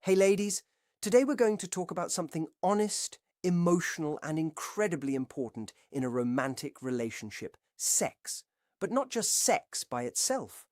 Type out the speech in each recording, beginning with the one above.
Hey ladies, today we're going to talk about something honest, emotional, and incredibly important in a romantic relationship: sex. But not just sex by itself.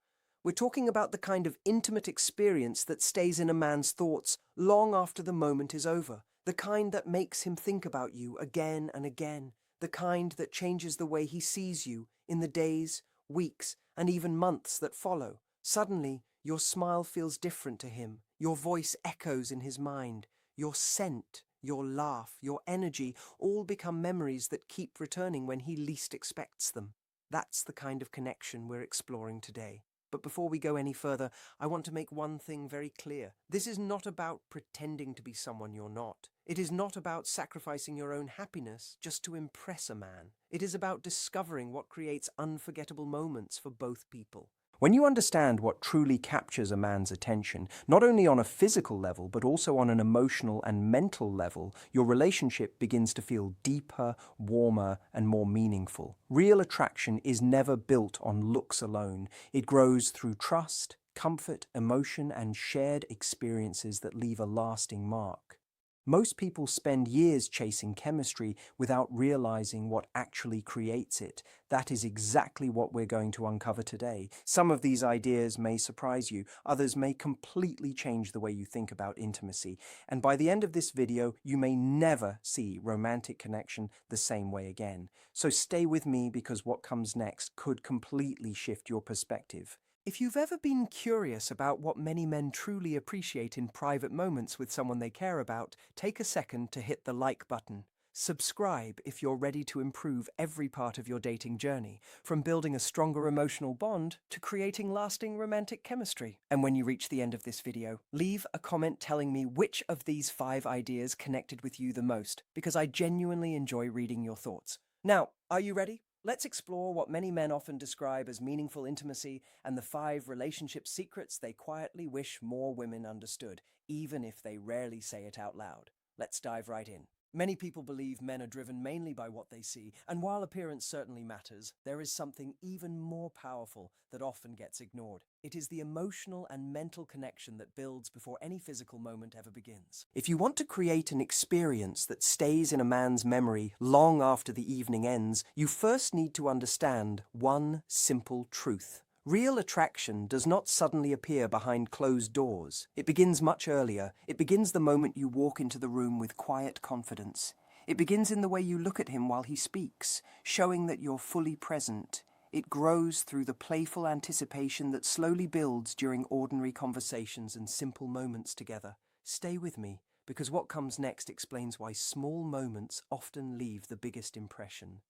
We're talking about the kind of intimate experience that stays in a man's thoughts long after the moment is over, the kind that makes him think about you again and again, the kind that changes the way he sees you in the days, weeks, and even months that follow. Suddenly, your smile feels different to him. Your voice echoes in his mind. Your scent, your laugh, your energy all become memories that keep returning when he least expects them. That's the kind of connection we're exploring today. But before we go any further, I want to make one thing very clear. This is not about pretending to be someone you're not. It is not about sacrificing your own happiness just to impress a man. It is about discovering what creates unforgettable moments for both people. When you understand what truly captures a man's attention, not only on a physical level, but also on an emotional and mental level, your relationship begins to feel deeper, warmer, and more meaningful. Real attraction is never built on looks alone. It grows through trust, comfort, emotion, and shared experiences that leave a lasting mark. Most people spend years chasing chemistry without realizing what actually creates it. That is exactly what we're going to uncover today. Some of these ideas may surprise you, others may completely change the way you think about intimacy, and by the end of this video, you may never see romantic connection the same way again. So stay with me, because what comes next could completely shift your perspective. If you've ever been curious about what many men truly appreciate in private moments with someone they care about, take a second to hit the like button. Subscribe if you're ready to improve every part of your dating journey, from building a stronger emotional bond to creating lasting romantic chemistry. And when you reach the end of this video, leave a comment telling me which of these 5 ideas connected with you the most, because I genuinely enjoy reading your thoughts. Now, are you ready? Let's explore what many men often describe as meaningful intimacy and the 5 relationship secrets they quietly wish more women understood, even if they rarely say it out loud. Let's dive right in. Many people believe men are driven mainly by what they see, and while appearance certainly matters, there is something even more powerful that often gets ignored. It is the emotional and mental connection that builds before any physical moment ever begins. If you want to create an experience that stays in a man's memory long after the evening ends, you first need to understand one simple truth. Real attraction does not suddenly appear behind closed doors. It begins much earlier. It begins the moment you walk into the room with quiet confidence. It begins in the way you look at him while he speaks, showing that you're fully present. It grows through the playful anticipation that slowly builds during ordinary conversations and simple moments together. Stay with me, because what comes next explains why small moments often leave the biggest impression.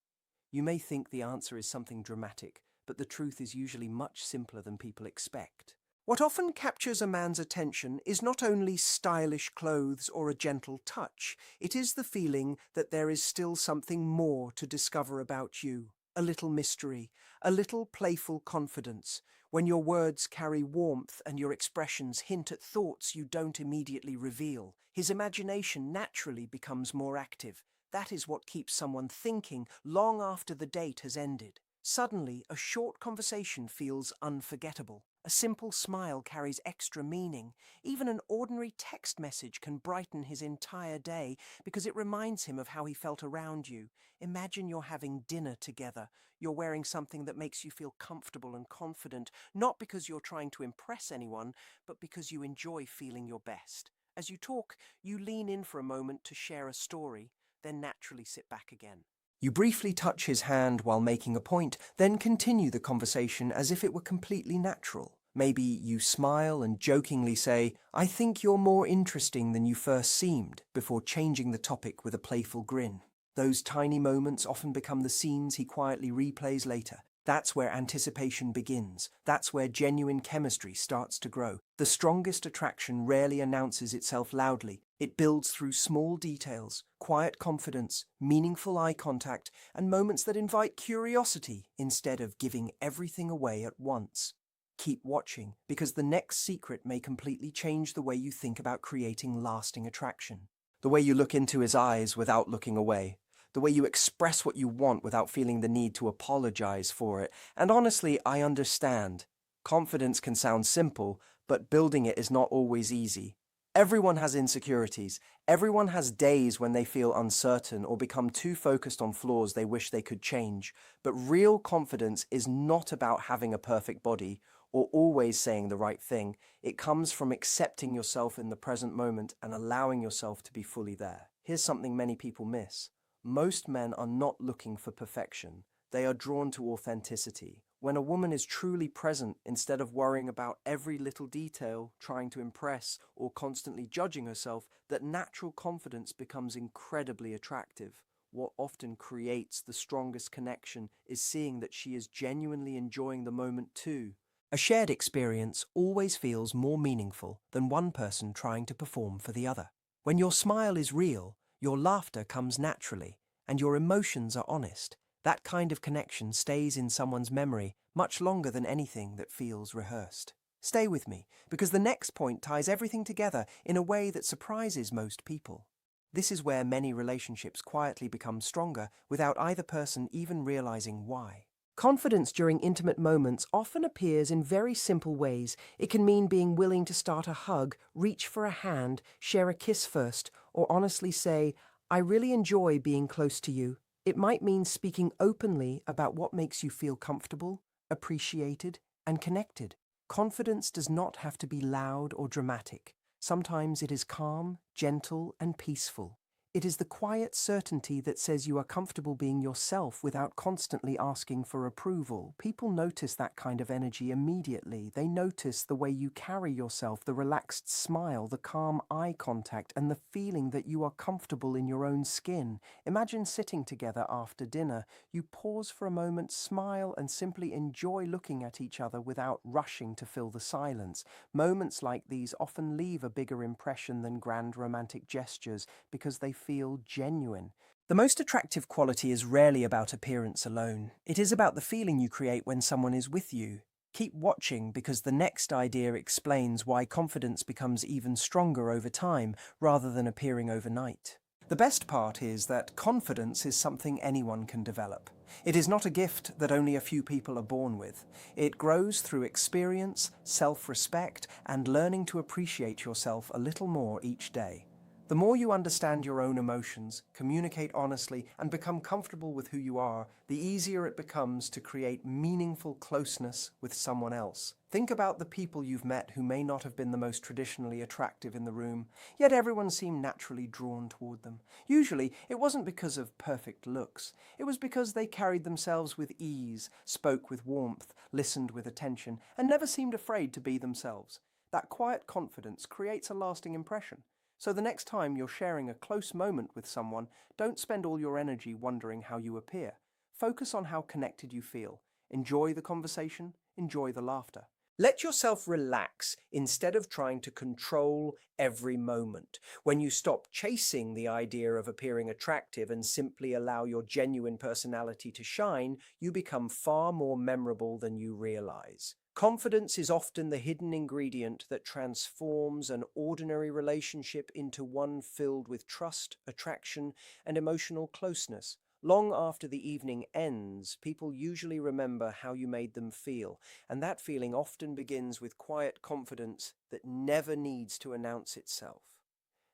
You may think the answer is something dramatic, but the truth is usually much simpler than people expect. What often captures a man's attention is not only stylish clothes or a gentle touch, it is the feeling that there is still something more to discover about you. A little mystery, a little playful confidence, when your words carry warmth and your expressions hint at thoughts you don't immediately reveal. His imagination naturally becomes more active. That is what keeps someone thinking long after the date has ended. Suddenly, a short conversation feels unforgettable. A simple smile carries extra meaning. Even an ordinary text message can brighten his entire day because it reminds him of how he felt around you. Imagine you're having dinner together. You're wearing something that makes you feel comfortable and confident, not because you're trying to impress anyone, but because you enjoy feeling your best. As you talk, you lean in for a moment to share a story, then naturally sit back again. You briefly touch his hand while making a point, then continue the conversation as if it were completely natural. Maybe you smile and jokingly say, "I think you're more interesting than you first seemed," before changing the topic with a playful grin. Those tiny moments often become the scenes he quietly replays later. That's where anticipation begins. That's where genuine chemistry starts to grow. The strongest attraction rarely announces itself loudly. It builds through small details, quiet confidence, meaningful eye contact, and moments that invite curiosity instead of giving everything away at once. Keep watching, because the next secret may completely change the way you think about creating lasting attraction. The way you look into his eyes without looking away. The way you express what you want without feeling the need to apologize for it. And honestly, I understand. Confidence can sound simple, but building it is not always easy. Everyone has insecurities. Everyone has days when they feel uncertain or become too focused on flaws they wish they could change. But real confidence is not about having a perfect body or always saying the right thing. It comes from accepting yourself in the present moment and allowing yourself to be fully there. Here's something many people miss. Most men are not looking for perfection. They are drawn to authenticity. When a woman is truly present, instead of worrying about every little detail, trying to impress, or constantly judging herself, that natural confidence becomes incredibly attractive. What often creates the strongest connection is seeing that she is genuinely enjoying the moment too. A shared experience always feels more meaningful than one person trying to perform for the other. When your smile is real, your laughter comes naturally, and your emotions are honest. That kind of connection stays in someone's memory much longer than anything that feels rehearsed. Stay with me, because the next point ties everything together in a way that surprises most people. This is where many relationships quietly become stronger without either person even realizing why. Confidence during intimate moments often appears in very simple ways. It can mean being willing to start a hug, reach for a hand, share a kiss first, or honestly say, "I really enjoy being close to you." It might mean speaking openly about what makes you feel comfortable, appreciated, and connected. Confidence does not have to be loud or dramatic. Sometimes it is calm, gentle, and peaceful. It is the quiet certainty that says you are comfortable being yourself without constantly asking for approval. People notice that kind of energy immediately. They notice the way you carry yourself, the relaxed smile, the calm eye contact, and the feeling that you are comfortable in your own skin. Imagine sitting together after dinner. You pause for a moment, smile, and simply enjoy looking at each other without rushing to fill the silence. Moments like these often leave a bigger impression than grand romantic gestures because they feel genuine. The most attractive quality is rarely about appearance alone. It is about the feeling you create when someone is with you. Keep watching, because the next idea explains why confidence becomes even stronger over time rather than appearing overnight. The best part is that confidence is something anyone can develop. It is not a gift that only a few people are born with. It grows through experience, self-respect, and learning to appreciate yourself a little more each day. The more you understand your own emotions, communicate honestly, and become comfortable with who you are, the easier it becomes to create meaningful closeness with someone else. Think about the people you've met who may not have been the most traditionally attractive in the room, yet everyone seemed naturally drawn toward them. Usually, it wasn't because of perfect looks. It was because they carried themselves with ease, spoke with warmth, listened with attention, and never seemed afraid to be themselves. That quiet confidence creates a lasting impression. So the next time you're sharing a close moment with someone, don't spend all your energy wondering how you appear. Focus on how connected you feel. Enjoy the conversation, enjoy the laughter. Let yourself relax instead of trying to control every moment. When you stop chasing the idea of appearing attractive and simply allow your genuine personality to shine, you become far more memorable than you realize. Confidence is often the hidden ingredient that transforms an ordinary relationship into one filled with trust, attraction, and emotional closeness. Long after the evening ends, people usually remember how you made them feel, and that feeling often begins with quiet confidence that never needs to announce itself.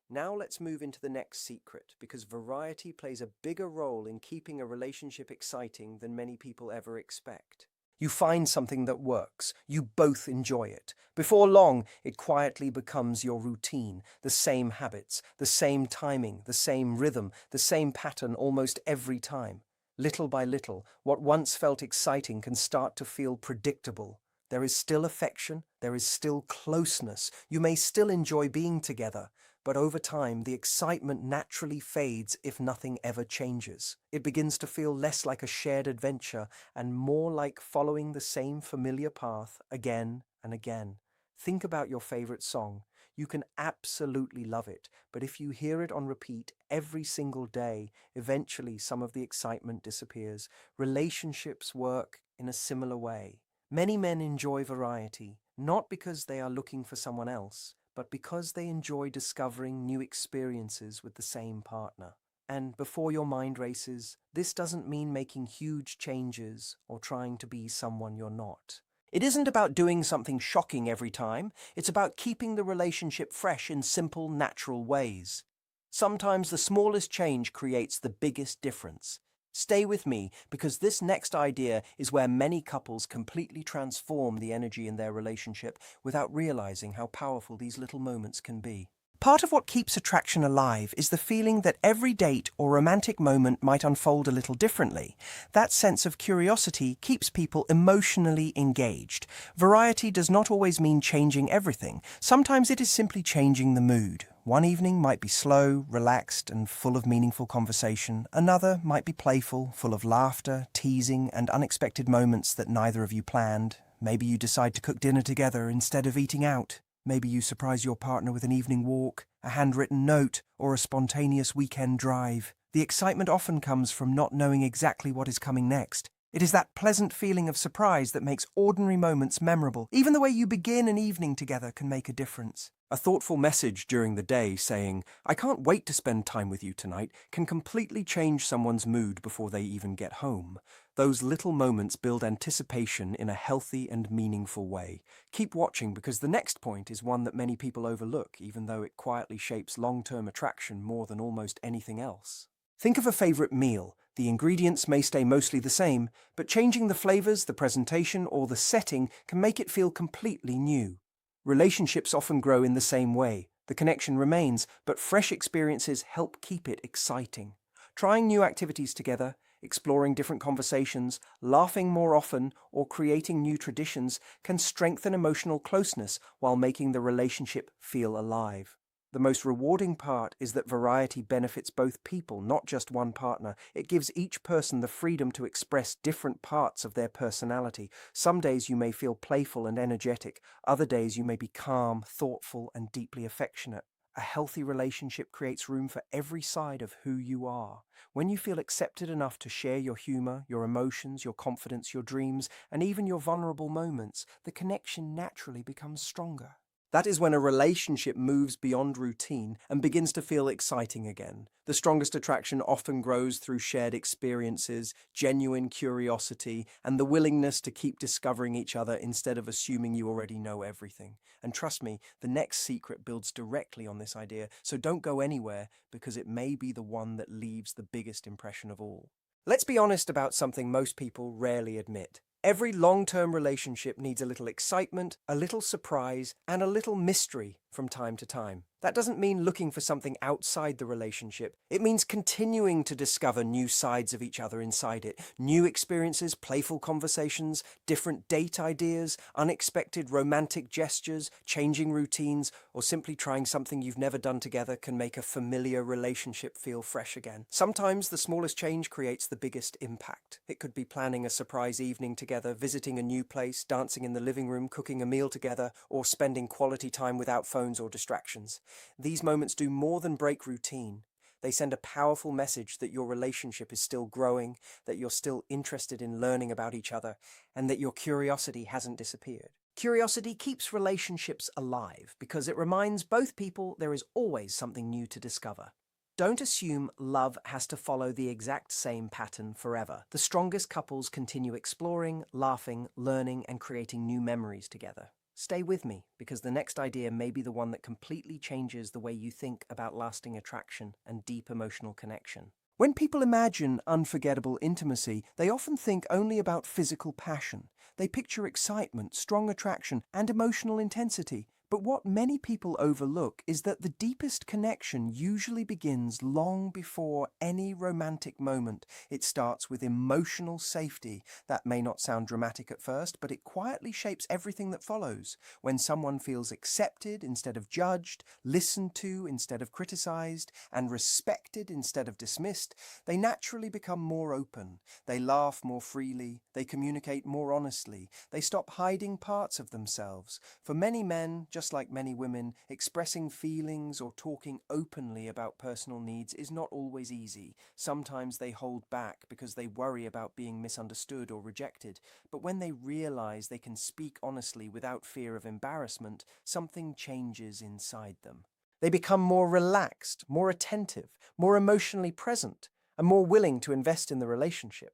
Now let's move into the next secret, because variety plays a bigger role in keeping a relationship exciting than many people ever expect. You find something that works. You both enjoy it. Before long, it quietly becomes your routine. The same habits, the same timing, the same rhythm, the same pattern almost every time. Little by little, what once felt exciting can start to feel predictable. There is still affection, there is still closeness. You may still enjoy being together, but over time, the excitement naturally fades if nothing ever changes. It begins to feel less like a shared adventure and more like following the same familiar path again and again. Think about your favorite song. You can absolutely love it, but if you hear it on repeat every single day, eventually some of the excitement disappears. Relationships work in a similar way. Many men enjoy variety, not because they are looking for someone else, but because they enjoy discovering new experiences with the same partner. And before your mind races, this doesn't mean making huge changes or trying to be someone you're not. It isn't about doing something shocking every time, it's about keeping the relationship fresh in simple, natural ways. Sometimes the smallest change creates the biggest difference. Stay with me because this next idea is where many couples completely transform the energy in their relationship without realizing how powerful these little moments can be. Part of what keeps attraction alive is the feeling that every date or romantic moment might unfold a little differently. That sense of curiosity keeps people emotionally engaged. Variety does not always mean changing everything. Sometimes it is simply changing the mood. One evening might be slow, relaxed, and full of meaningful conversation. Another might be playful, full of laughter, teasing, and unexpected moments that neither of you planned. Maybe you decide to cook dinner together instead of eating out. Maybe you surprise your partner with an evening walk, a handwritten note, or a spontaneous weekend drive. The excitement often comes from not knowing exactly what is coming next. It is that pleasant feeling of surprise that makes ordinary moments memorable. Even the way you begin an evening together can make a difference. A thoughtful message during the day saying, "I can't wait to spend time with you tonight," can completely change someone's mood before they even get home. Those little moments build anticipation in a healthy and meaningful way. Keep watching because the next point is one that many people overlook, even though it quietly shapes long-term attraction more than almost anything else. Think of a favorite meal. The ingredients may stay mostly the same, but changing the flavors, the presentation, or the setting can make it feel completely new. Relationships often grow in the same way. The connection remains, but fresh experiences help keep it exciting. Trying new activities together, exploring different conversations, laughing more often, or creating new traditions can strengthen emotional closeness while making the relationship feel alive. The most rewarding part is that variety benefits both people, not just one partner. It gives each person the freedom to express different parts of their personality. Some days you may feel playful and energetic. Other days you may be calm, thoughtful, and deeply affectionate. A healthy relationship creates room for every side of who you are. When you feel accepted enough to share your humor, your emotions, your confidence, your dreams, and even your vulnerable moments, the connection naturally becomes stronger. That is when a relationship moves beyond routine and begins to feel exciting again. The strongest attraction often grows through shared experiences, genuine curiosity, and the willingness to keep discovering each other instead of assuming you already know everything. And trust me, the next secret builds directly on this idea, so don't go anywhere because it may be the one that leaves the biggest impression of all. Let's be honest about something most people rarely admit. Every long-term relationship needs a little excitement, a little surprise, and a little mystery from time to time. That doesn't mean looking for something outside the relationship. It means continuing to discover new sides of each other inside it. New experiences, playful conversations, different date ideas, unexpected romantic gestures, changing routines, or simply trying something you've never done together can make a familiar relationship feel fresh again. Sometimes the smallest change creates the biggest impact. It could be planning a surprise evening together, visiting a new place, dancing in the living room, cooking a meal together, or spending quality time without phones or distractions. These moments do more than break routine. They send a powerful message that your relationship is still growing, that you're still interested in learning about each other, and that your curiosity hasn't disappeared. Curiosity keeps relationships alive because it reminds both people there is always something new to discover. Don't assume love has to follow the exact same pattern forever. The strongest couples continue exploring, laughing, learning, and creating new memories together. Stay with me, because the next idea may be the one that completely changes the way you think about lasting attraction and deep emotional connection. When people imagine unforgettable intimacy, they often think only about physical passion. They picture excitement, strong attraction, and emotional intensity. But what many people overlook is that the deepest connection usually begins long before any romantic moment. It starts with emotional safety. That may not sound dramatic at first, but it quietly shapes everything that follows. When someone feels accepted instead of judged, listened to instead of criticized, and respected instead of dismissed, they naturally become more open. They laugh more freely. They communicate more honestly. They stop hiding parts of themselves. For many men, just like many women, expressing feelings or talking openly about personal needs is not always easy. Sometimes they hold back because they worry about being misunderstood or rejected. But when they realize they can speak honestly without fear of embarrassment, something changes inside them. They become more relaxed, more attentive, more emotionally present, and more willing to invest in the relationship.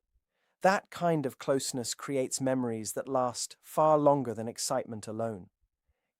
That kind of closeness creates memories that last far longer than excitement alone.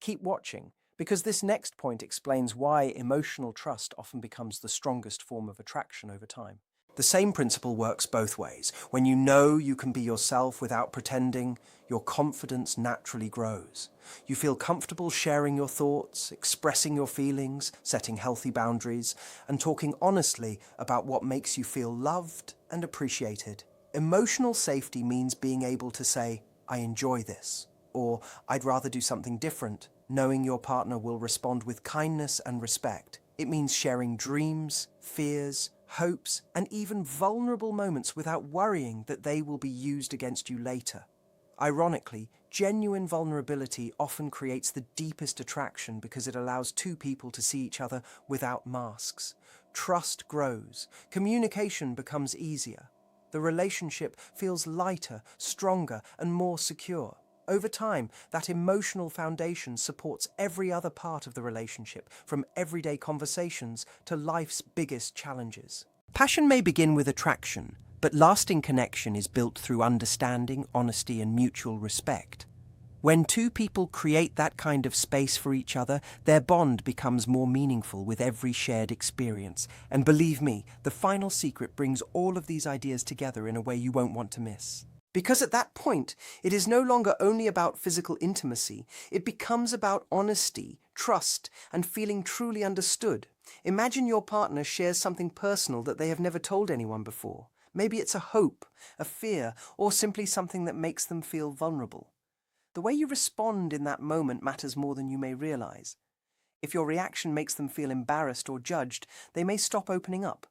Keep watching, because this next point explains why emotional trust often becomes the strongest form of attraction over time. The same principle works both ways. When you know you can be yourself without pretending, your confidence naturally grows. You feel comfortable sharing your thoughts, expressing your feelings, setting healthy boundaries, and talking honestly about what makes you feel loved and appreciated. Emotional safety means being able to say, "I enjoy this," or "I'd rather do something different," knowing your partner will respond with kindness and respect. It means sharing dreams, fears, hopes, and even vulnerable moments without worrying that they will be used against you later. Ironically, genuine vulnerability often creates the deepest attraction because it allows two people to see each other without masks. Trust grows, communication becomes easier. The relationship feels lighter, stronger, and more secure. Over time, that emotional foundation supports every other part of the relationship, from everyday conversations to life's biggest challenges. Passion may begin with attraction, but lasting connection is built through understanding, honesty, and mutual respect. When two people create that kind of space for each other, their bond becomes more meaningful with every shared experience. And believe me, the final secret brings all of these ideas together in a way you won't want to miss. Because at that point, it is no longer only about physical intimacy, it becomes about honesty, trust, and feeling truly understood. Imagine your partner shares something personal that they have never told anyone before. Maybe it's a hope, a fear, or simply something that makes them feel vulnerable. The way you respond in that moment matters more than you may realize. If your reaction makes them feel embarrassed or judged, they may stop opening up.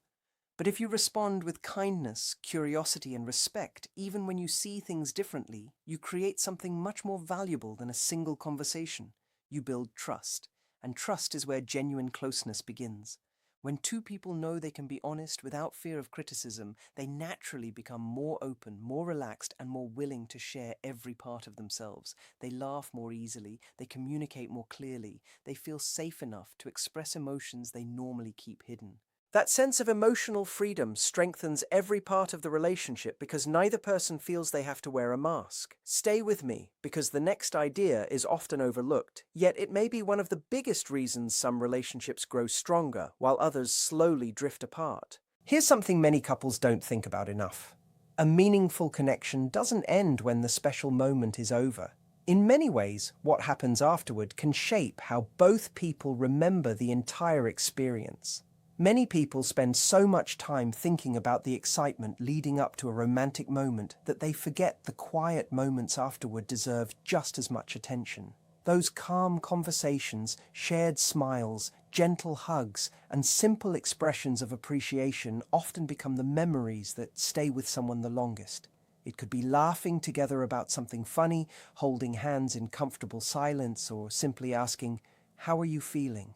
But if you respond with kindness, curiosity, and respect, even when you see things differently, you create something much more valuable than a single conversation. You build trust, and trust is where genuine closeness begins. When two people know they can be honest without fear of criticism, they naturally become more open, more relaxed, and more willing to share every part of themselves. They laugh more easily, they communicate more clearly, they feel safe enough to express emotions they normally keep hidden. That sense of emotional freedom strengthens every part of the relationship because neither person feels they have to wear a mask. Stay with me, because the next idea is often overlooked, yet it may be one of the biggest reasons some relationships grow stronger, while others slowly drift apart. Here's something many couples don't think about enough. A meaningful connection doesn't end when the special moment is over. In many ways, what happens afterward can shape how both people remember the entire experience. Many people spend so much time thinking about the excitement leading up to a romantic moment that they forget the quiet moments afterward deserve just as much attention. Those calm conversations, shared smiles, gentle hugs, and simple expressions of appreciation often become the memories that stay with someone the longest. It could be laughing together about something funny, holding hands in comfortable silence, or simply asking, "How are you feeling?"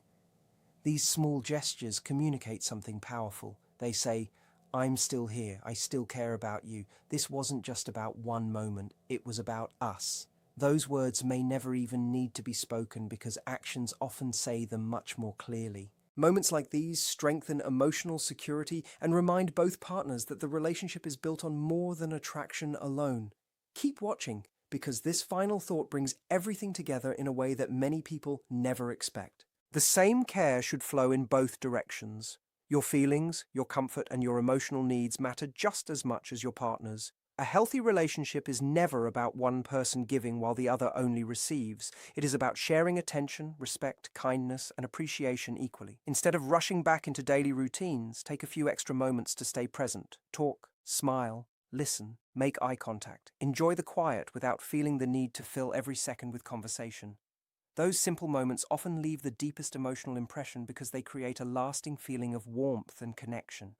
These small gestures communicate something powerful. They say, "I'm still here, I still care about you. This wasn't just about one moment, it was about us." Those words may never even need to be spoken because actions often say them much more clearly. Moments like these strengthen emotional security and remind both partners that the relationship is built on more than attraction alone. Keep watching, because this final thought brings everything together in a way that many people never expect. The same care should flow in both directions. Your feelings, your comfort, and your emotional needs matter just as much as your partner's. A healthy relationship is never about one person giving while the other only receives. It is about sharing attention, respect, kindness, and appreciation equally. Instead of rushing back into daily routines, take a few extra moments to stay present. Talk, smile, listen, make eye contact. Enjoy the quiet without feeling the need to fill every second with conversation. Those simple moments often leave the deepest emotional impression because they create a lasting feeling of warmth and connection.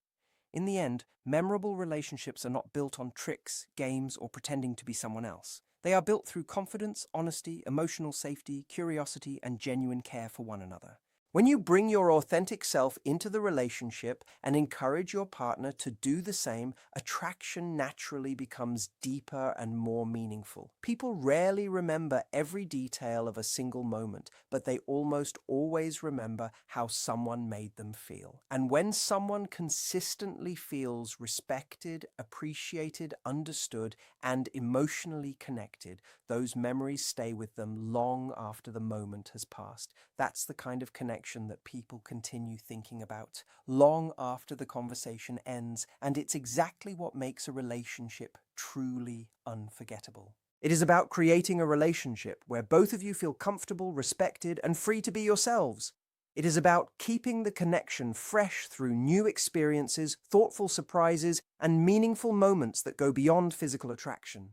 In the end, memorable relationships are not built on tricks, games, or pretending to be someone else. They are built through confidence, honesty, emotional safety, curiosity, and genuine care for one another. When you bring your authentic self into the relationship and encourage your partner to do the same, attraction naturally becomes deeper and more meaningful. People rarely remember every detail of a single moment, but they almost always remember how someone made them feel. And when someone consistently feels respected, appreciated, understood, and emotionally connected, those memories stay with them long after the moment has passed. That's the kind of connection that people continue thinking about long after the conversation ends, and it's exactly what makes a relationship truly unforgettable. It is about creating a relationship where both of you feel comfortable, respected, and free to be yourselves. It is about keeping the connection fresh through new experiences, thoughtful surprises, and meaningful moments that go beyond physical attraction.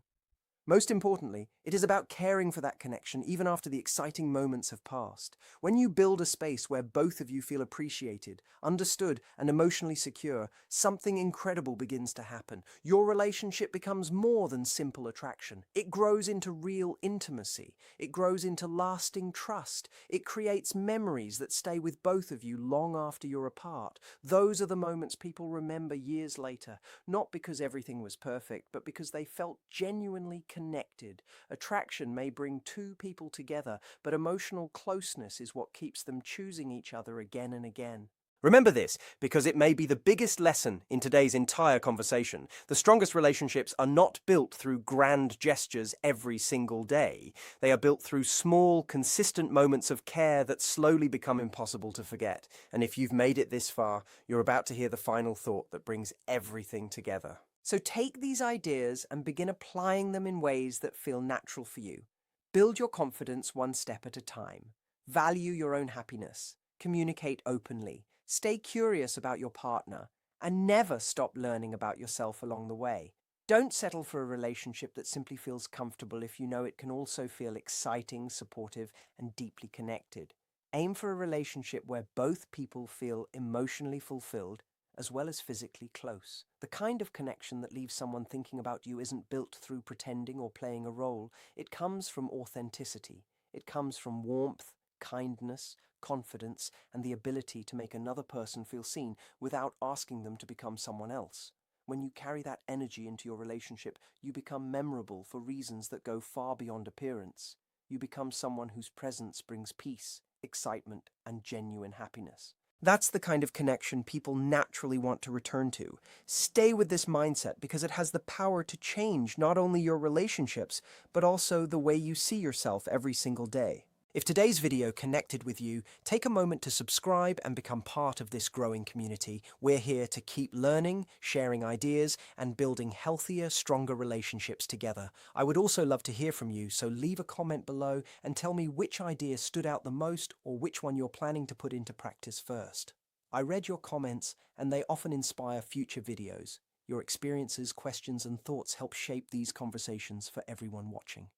Most importantly, it is about caring for that connection even after the exciting moments have passed. When you build a space where both of you feel appreciated, understood, and emotionally secure, something incredible begins to happen. Your relationship becomes more than simple attraction. It grows into real intimacy. It grows into lasting trust. It creates memories that stay with both of you long after you're apart. Those are the moments people remember years later, not because everything was perfect, but because they felt genuinely connected. Attraction may bring two people together, but emotional closeness is what keeps them choosing each other again and again. Remember this, because it may be the biggest lesson in today's entire conversation. The strongest relationships are not built through grand gestures every single day. They are built through small, consistent moments of care that slowly become impossible to forget. And if you've made it this far, you're about to hear the final thought that brings everything together. So take these ideas and begin applying them in ways that feel natural for you. Build your confidence one step at a time. Value your own happiness. Communicate openly. Stay curious about your partner. And never stop learning about yourself along the way. Don't settle for a relationship that simply feels comfortable if you know it can also feel exciting, supportive, and deeply connected. Aim for a relationship where both people feel emotionally fulfilled as well as physically close. The kind of connection that leaves someone thinking about you isn't built through pretending or playing a role. It comes from authenticity. It comes from warmth, kindness, confidence, and the ability to make another person feel seen without asking them to become someone else. When you carry that energy into your relationship, you become memorable for reasons that go far beyond appearance. You become someone whose presence brings peace, excitement, and genuine happiness. That's the kind of connection people naturally want to return to. Stay with this mindset because it has the power to change not only your relationships, but also the way you see yourself every single day. If today's video connected with you, take a moment to subscribe and become part of this growing community. We're here to keep learning, sharing ideas, and building healthier, stronger relationships together. I would also love to hear from you, so leave a comment below and tell me which idea stood out the most or which one you're planning to put into practice first. I read your comments, and they often inspire future videos. Your experiences, questions, and thoughts help shape these conversations for everyone watching.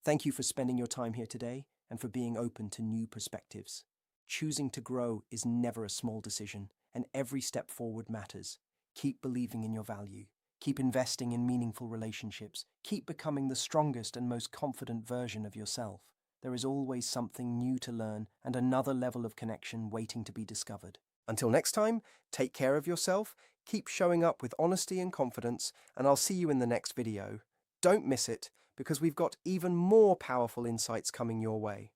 Thank you for spending your time here today and for being open to new perspectives. Choosing to grow is never a small decision, and every step forward matters. Keep believing in your value. Keep investing in meaningful relationships. Keep becoming the strongest and most confident version of yourself. There is always something new to learn and another level of connection waiting to be discovered. Until next time, take care of yourself, keep showing up with honesty and confidence, and I'll see you in the next video. Don't miss it, because we've got even more powerful insights coming your way.